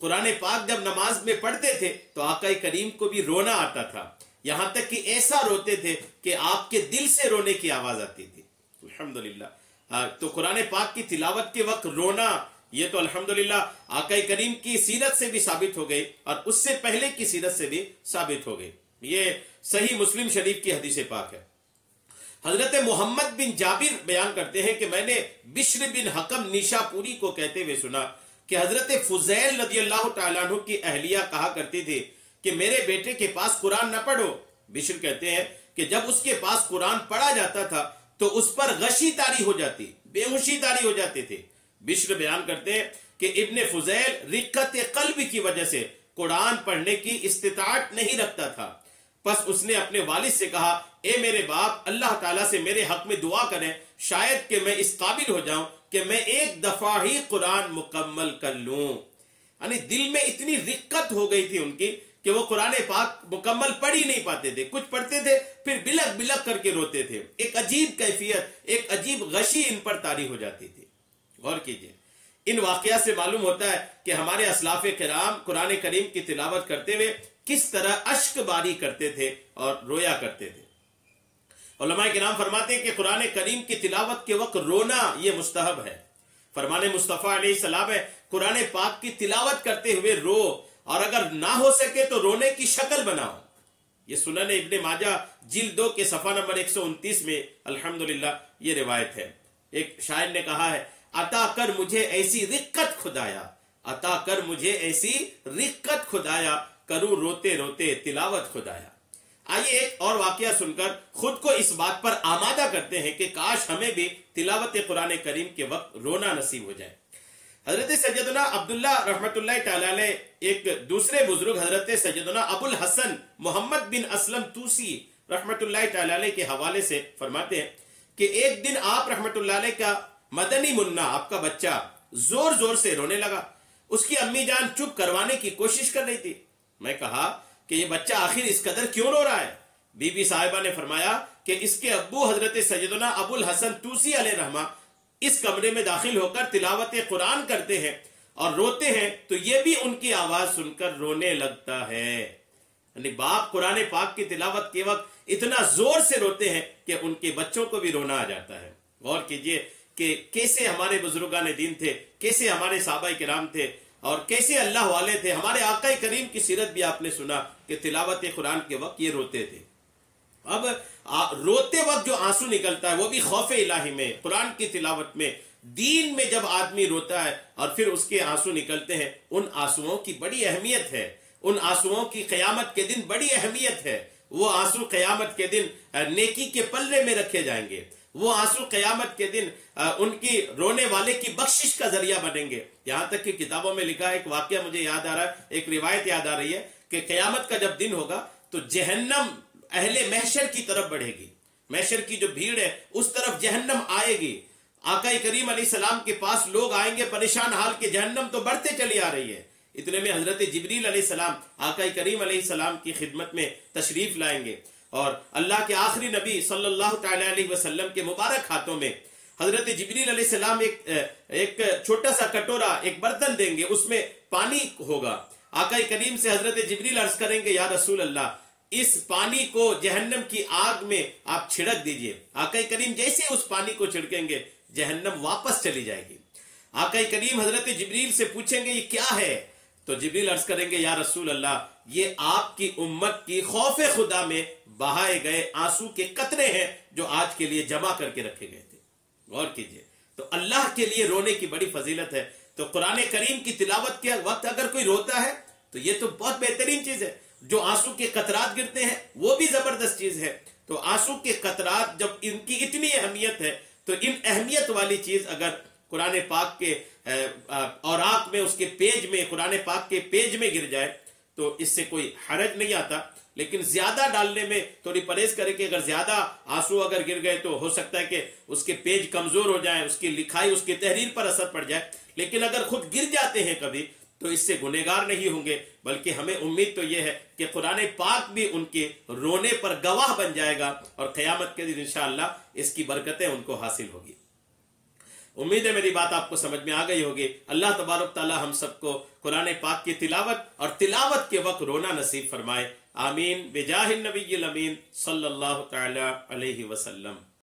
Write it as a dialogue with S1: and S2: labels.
S1: قرآن پاک جب نماز میں پڑھتے تھے تو آقا کریم کو بھی رونا آتا تھا، یہاں تک کہ ایسا روتے تھے کہ آپ کے دل سے رونے کی آواز آتی تھی۔ الحمدللہ، تو قرآن پاک کی تلاوت کے وقت رونا، یہ تو الحمدللہ آقا کریم کی سیرت سے بھی ثابت ہو گئی اور اس سے پہلے کی سیرت سے بھی ثابت ہو گئی۔ یہ صحیح مسلم شریف کی حدیث پاک ہے۔ حضرت محمد بن جابر بیان کرتے ہیں کہ میں نے بشر بن حکم نیشا پوری کو کہتے ہوئے سنا کہ حضرت فضیل رضی اللہ تعالیٰ عنہ کی اہلیہ کہا کرتی تھی کہ میرے بیٹے کے پاس قرآن نہ پڑھو۔ بشر کہتے ہیں کہ جب اس کے پاس قرآن پڑھا جاتا تھا تو اس پر غشی طاری ہو جاتی، بے ہوشی طاری ہو جاتے تھے۔ بشر بیان کرتے ہیں کہ ابن فضیل رقت قلب کی وجہ سے قرآن پڑھنے کی استطاعت نہیں رکھتا تھا، پس اس نے اپنے والد سے کہا، اے میرے باپ، اللہ تعالیٰ سے میرے حق میں دعا کریں، شاید کہ میں اس قابل ہو جاؤں کہ میں ایک دفعہ ہی قرآن مکمل کر لوں۔ یعنی دل میں اتنی رقت ہو گئی تھی ان کی کہ وہ قرآن پاک مکمل پڑھ ہی نہیں پاتے تھے، کچھ پڑھتے تھے پھر بلک بلک کر کے روتے تھے، ایک عجیب کیفیت، ایک عجیب غشی ان پر طاری ہو جاتی تھی۔ غور کیجئے، ان واقعات سے معلوم ہوتا ہے کہ ہمارے اسلاف کرام قرآن کریم کی تلاوت کرتے ہوئے کس طرح اشک باری کرتے تھے اور رویا کرتے تھے۔ علماء کرام فرماتے ہیں کہ قرآن کریم کی تلاوت کے وقت رونا یہ مستحب ہے۔ فرمان مصطفیٰ علیہ السلام ہے قرآن پاک کی تلاوت کرتے ہوئے رو، اور اگر نہ ہو سکے تو رونے کی شکل بناؤ۔ یہ سنن ابن ماجہ جلد 2 کے صفحہ نمبر 129 میں الحمدللہ یہ روایت ہے۔ ایک شاعر نے کہا ہے، عطا کر مجھے ایسی رقت خدایا، عطا کر مجھے ایسی رقت خدایا، کروں روتے روتے تلاوت خدایا۔ آئیے ایک اور واقعہ سن کر خود کو اس بات پر آمادہ کرتے ہیں کہ کاش ہمیں بھی تلاوت قرآن کریم کے وقت رونا نصیب ہو جائے۔ حضرت سیدنا عبداللہ رحمت اللہ تعالی علیہ ایک دوسرے بزرگ حضرت سیدنا ابو الحسن محمد بن اسلم توسی رحمت اللہ تعالی علیہ کے حوالے سے فرماتے ہیں کہ ایک دن آپ رحمت اللہ علیہ کا مدنی منا، آپ کا بچہ، زور زور سے رونے لگا۔ اس کی امی جان چپ کروانے کی کوشش کر رہی تھی۔ میں کہا کہ یہ بچہ آخر اس قدر کیوں رو رہا ہے؟ بی بی صاحبہ نے فرمایا کہ اس کے ابو حضرت سیدنا ابو الحسن توسی علیہ رحمہ اس کمرے میں داخل ہو کر تلاوت قرآن کرتے ہیں اور روتے ہیں تو یہ بھی ان کی آواز سن کر رونے لگتا ہے۔ یعنی باپ قرآن پاک کی تلاوت کے وقت اتنا زور سے روتے ہیں کہ ان کے بچوں کو بھی رونا آ جاتا ہے۔ غور کیجئے کہ کیسے ہمارے بزرگان دین تھے، کیسے ہمارے صحابہ کرام تھے، اور کیسے اللہ والے تھے۔ ہمارے آقا کریم کی سیرت بھی آپ نے سنا کہ تلاوت قرآن کے وقت یہ روتے تھے۔ اب روتے وقت جو آنسو نکلتا ہے وہ بھی خوف الہی میں، قرآن کی تلاوت میں، دین میں جب آدمی روتا ہے اور پھر اس کے آنسو نکلتے ہیں، ان آنسوؤں کی بڑی اہمیت ہے، ان آنسوؤں کی قیامت کے دن بڑی اہمیت ہے۔ وہ آنسو قیامت کے دن نیکی کے پلے میں رکھے جائیں گے، وہ آنسو قیامت کے دن ان کی رونے والے کی بخشش کا ذریعہ بنیں گے۔ یہاں تک کہ کتابوں میں لکھا ہے، ایک واقعہ مجھے یاد آ رہا ہے، ایک روایت یاد آ رہی ہے کہ قیامت کا جب دن ہوگا تو جہنم اہل محشر کی طرف بڑھے گی، محشر کی جو بھیڑ ہے اس طرف جہنم آئے گی۔ آقا کریم علیہ السلام کے پاس لوگ آئیں گے پریشان حال کے، جہنم تو بڑھتے چلی آ رہی ہے۔ اتنے میں حضرت جبریل علیہ السلام آقا کریم علیہ السلام کی خدمت میں تشریف لائیں گے، اور اللہ کے آخری نبی صلی اللہ تعالی علیہ وسلم کے مبارک ہاتھوں میں حضرت جبریل علیہ السلام ایک چھوٹا سا کٹورا، ایک برتن دیں گے، اس میں پانی ہوگا۔ آقا کریم سے حضرت جبریل عرض کریں گے، یا رسول اللہ، اس پانی کو جہنم کی آگ میں آپ چھڑک دیجئے۔ آقا کریم جیسے اس پانی کو چھڑکیں گے جہنم واپس چلی جائے گی۔ آقا کریم حضرت جبریل سے پوچھیں گے یہ کیا ہے؟ تو جبریل عرض کریں گے، یا رسول اللہ، یہ آپ کی امت کی خوف خدا میں بہائے گئے آنسو کے قطرے ہیں جو آج کے لیے جمع کر کے رکھے گئے تھے۔ غور کیجئے، تو اللہ کے لیے رونے کی بڑی فضیلت ہے۔ تو قرآن کریم کی تلاوت کے وقت اگر کوئی روتا ہے تو یہ تو بہت بہترین چیز ہے۔ جو آنسو کے قطرات گرتے ہیں وہ بھی زبردست چیز ہے۔ تو آنسو کے قطرات جب ان کی اتنی اہمیت ہے تو ان اہمیت والی چیز اگر قرآن پاک کے اوراق میں، اس کے پیج میں، قرآن پاک کے پیج میں گر جائے تو اس سے کوئی حرج نہیں آتا، لیکن زیادہ ڈالنے میں تھوڑی پرہیز کرے کہ اگر زیادہ آنسو اگر گر گئے تو ہو سکتا ہے کہ اس کے پیج کمزور ہو جائیں، اس کی لکھائی، اس کی تحریر پر اثر پڑ جائے۔ لیکن اگر خود گر جاتے ہیں کبھی تو اس سے گنہگار نہیں ہوں گے، بلکہ ہمیں امید تو یہ ہے کہ قرآن پاک بھی ان کے رونے پر گواہ بن جائے گا، اور قیامت کے دن انشاءاللہ اس کی برکتیں ان کو حاصل ہوگی۔ امید ہے میری بات آپ کو سمجھ میں آ گئی ہوگی۔ اللہ تبارک تعالی ہم سب کو قرآن پاک کی تلاوت اور تلاوت کے وقت رونا نصیب فرمائے، آمین بجاہ النبی الامین صلی اللہ تعالی علیہ وسلم۔